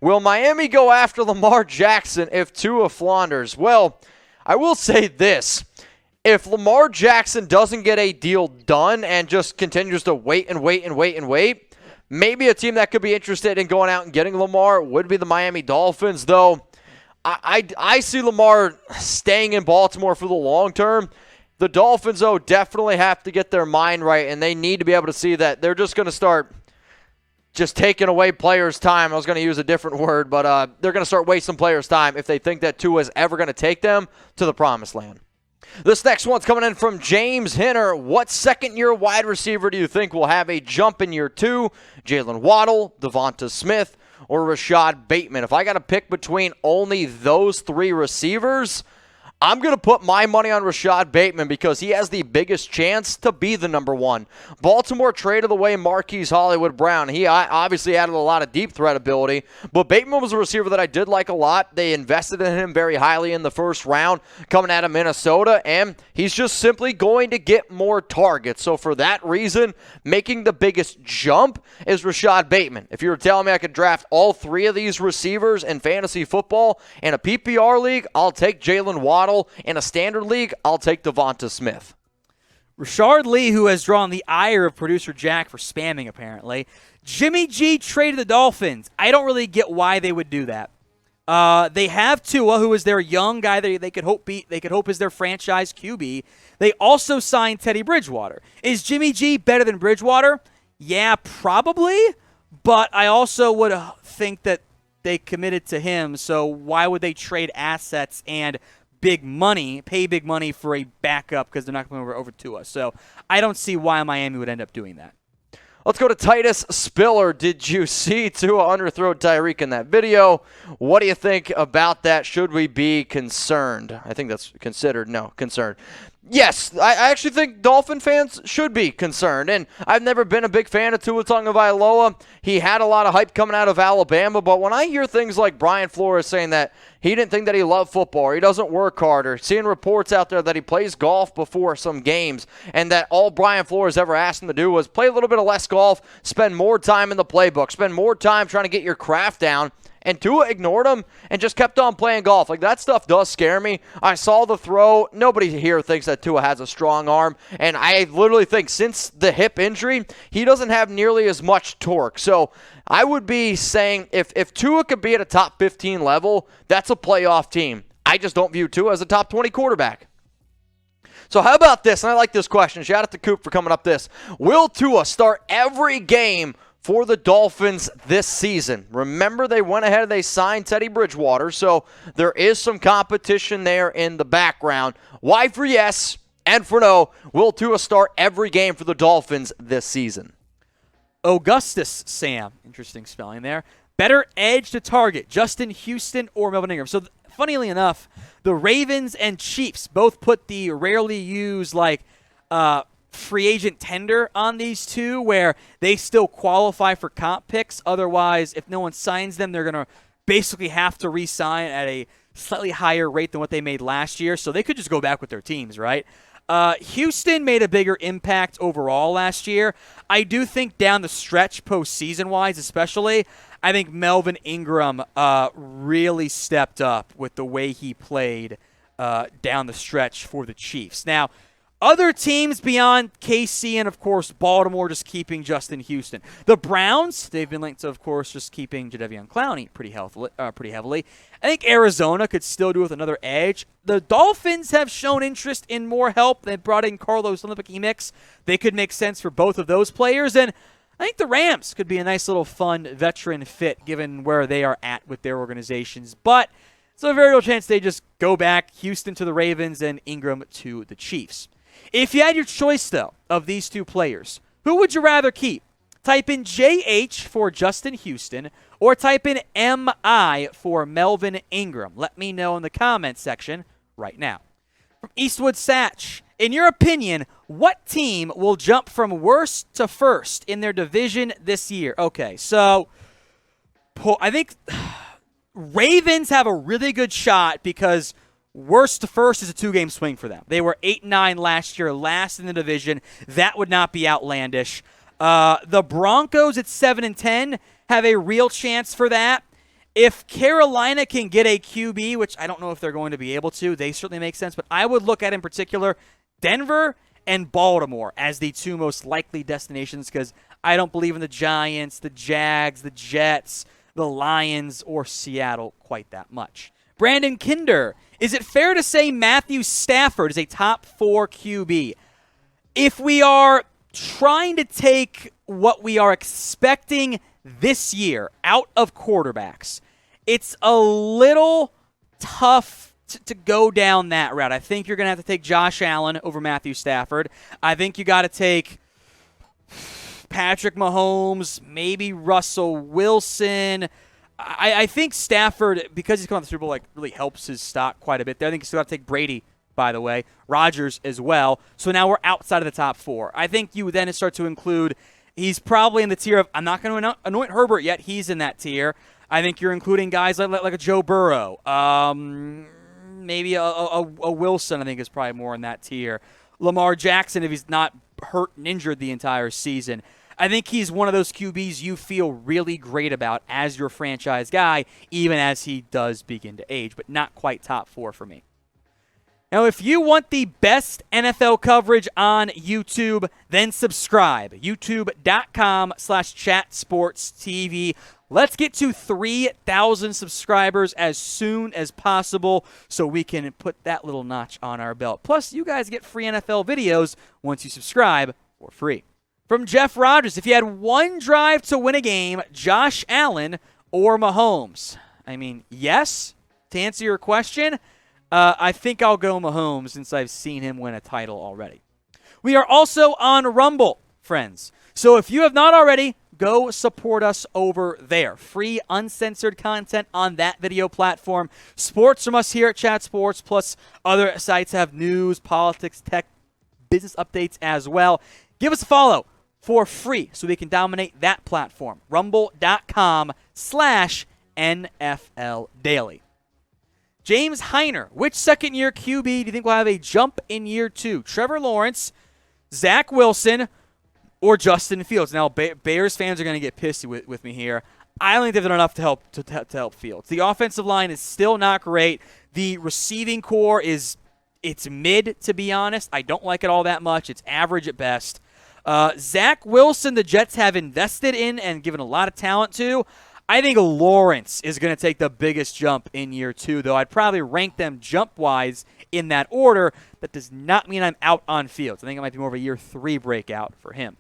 Will Miami go after Lamar Jackson if Tua flounders? Well, I will say this. If Lamar Jackson doesn't get a deal done and just continues to wait, maybe a team that could be interested in going out and getting Lamar would be the Miami Dolphins, though I see Lamar staying in Baltimore for the long term. The Dolphins, though, definitely have to get their mind right, and they need to be able to see that they're just going to start just taking away players' time. I was going to use a different word, but they're going to start wasting players' time if they think that Tua is ever going to take them to the promised land. This next one's coming in from James Hinner. What second-year wide receiver do you think will have a jump in year two? Jaylen Waddle, Devonta Smith, or Rashad Bateman? If I got to pick between only those three receivers, I'm going to put my money on Rashad Bateman because he has the biggest chance to be the number one. Baltimore traded away Marquise Hollywood Brown. He obviously added a lot of deep threat ability, but Bateman was a receiver that I did like a lot. They invested in him very highly in the first round coming out of Minnesota, and he's just simply going to get more targets. So for that reason, making the biggest jump is Rashad Bateman. If you were telling me I could draft all three of these receivers in fantasy football in a PPR league, I'll take Jaylen Waddle. In a standard league, I'll take Devonta Smith. Rashard Lee, who has drawn the ire of producer Jack for spamming, apparently. Jimmy G traded the Dolphins. I don't really get why they would do that. They have Tua, who is their young guy they could hope is their franchise QB. They also signed Teddy Bridgewater. Is Jimmy G better than Bridgewater? Yeah, probably. But I also would think that they committed to him, so why would they trade assets and pay big money for a backup because they're not going over Tua. So I don't see why Miami would end up doing that. Let's go to Titus Spiller. Did you see Tua underthrow Tyreek in that video? What do you think about that? Should we be concerned? I think that's concerned. Yes, I actually think Dolphin fans should be concerned, and I've never been a big fan of Tua Tagovailoa. He had a lot of hype coming out of Alabama, but when I hear things like Brian Flores saying that he didn't think that he loved football, or he doesn't work harder, seeing reports out there that he plays golf before some games, and that all Brian Flores ever asked him to do was play a little bit of less golf, spend more time in the playbook, spend more time trying to get your craft down, and Tua ignored him and just kept on playing golf. Like, that stuff does scare me. I saw the throw. Nobody here thinks that Tua has a strong arm. And I literally think since the hip injury, he doesn't have nearly as much torque. So I would be saying if Tua could be at a top 15 level, that's a playoff team. I just don't view Tua as a top 20 quarterback. So how about this? And I like this question. Shout out to Coop for coming up this. Will Tua start every game for the Dolphins this season? Remember, they went ahead and they signed Teddy Bridgewater, so there is some competition there in the background. Why for yes and for no, will Tua start every game for the Dolphins this season? Augustus Sam, interesting spelling there. Better edge to target, Justin Houston or Melvin Ingram. So funnily enough, the Ravens and Chiefs both put the rarely used free agent tender on these two where they still qualify for comp picks. Otherwise, if no one signs them, they're going to basically have to re-sign at a slightly higher rate than what they made last year. So they could just go back with their teams, right? Houston made a bigger impact overall last year. I do think down the stretch, postseason-wise especially, I think Melvin Ingram really stepped up with the way he played down the stretch for the Chiefs. Now, other teams beyond KC and, of course, Baltimore just keeping Justin Houston. The Browns, they've been linked to, of course, just keeping Jadeveon Clowney pretty heavily. I think Arizona could still do with another edge. The Dolphins have shown interest in more help. They brought in Carlos Olympic-Mix. They could make sense for both of those players. And I think the Rams could be a nice little fun veteran fit given where they are at with their organizations. But it's a very real chance they just go back, Houston to the Ravens and Ingram to the Chiefs. If you had your choice, though, of these two players, who would you rather keep? Type in JH for Justin Houston or type in MI for Melvin Ingram. Let me know in the comments section right now. From Eastwood Satch, in your opinion, what team will jump from worst to first in their division this year? Okay, so I think Ravens have a really good shot because worst to first is a 2-game swing for them. They were 8-9 last year, last in the division. That would not be outlandish. The Broncos at 7-10 have a real chance for that. If Carolina can get a QB, which I don't know if they're going to be able to, they certainly make sense, but I would look at in particular Denver and Baltimore as the two most likely destinations because I don't believe in the Giants, the Jags, the Jets, the Lions, or Seattle quite that much. Brandon Kinder, is it fair to say Matthew Stafford is a top 4 QB? If we are trying to take what we are expecting this year out of quarterbacks, it's a little tough to go down that route. I think you're going to have to take Josh Allen over Matthew Stafford. I think you got to take Patrick Mahomes, maybe Russell Wilson. I think Stafford, because he's coming off the Super Bowl, really helps his stock quite a bit there. I think you still got to take Brady, by the way, Rodgers as well. So now we're outside of the top 4. I think you then start to include, he's probably in the tier of, I'm not going to anoint Herbert yet. He's in that tier. I think you're including guys like a Joe Burrow. Maybe a Wilson, I think, is probably more in that tier. Lamar Jackson, if he's not hurt and injured the entire season. I think he's one of those QBs you feel really great about as your franchise guy, even as he does begin to age, but not quite top 4 for me. Now, if you want the best NFL coverage on YouTube, then subscribe. YouTube.com/chatsportstv. Let's get to 3,000 subscribers as soon as possible so we can put that little notch on our belt. Plus, you guys get free NFL videos once you subscribe for free. From Jeff Rogers, if you had one drive to win a game, Josh Allen or Mahomes? I mean, yes, to answer your question, I think I'll go Mahomes since I've seen him win a title already. We are also on Rumble, friends. So if you have not already, go support us over there. Free, uncensored content on that video platform. Sports from us here at Chat Sports, plus other sites have news, politics, tech, business updates as well. Give us a follow for free so we can dominate that platform. Rumble.com/NFL Daily. James Heiner, which second-year QB do you think will have a jump in year 2? Trevor Lawrence, Zach Wilson, or Justin Fields? Now, Bears fans are going to get pissy with me here. I don't think they've done enough to help Fields. The offensive line is still not great. The receiving core it's mid, to be honest. I don't like it all that much. It's average at best. Zach Wilson, the Jets have invested in and given a lot of talent to. I think Lawrence is going to take the biggest jump in year 2, though I'd probably rank them jump-wise in that order. That does not mean I'm out on Fields. I think it might be more of a year 3 breakout for him.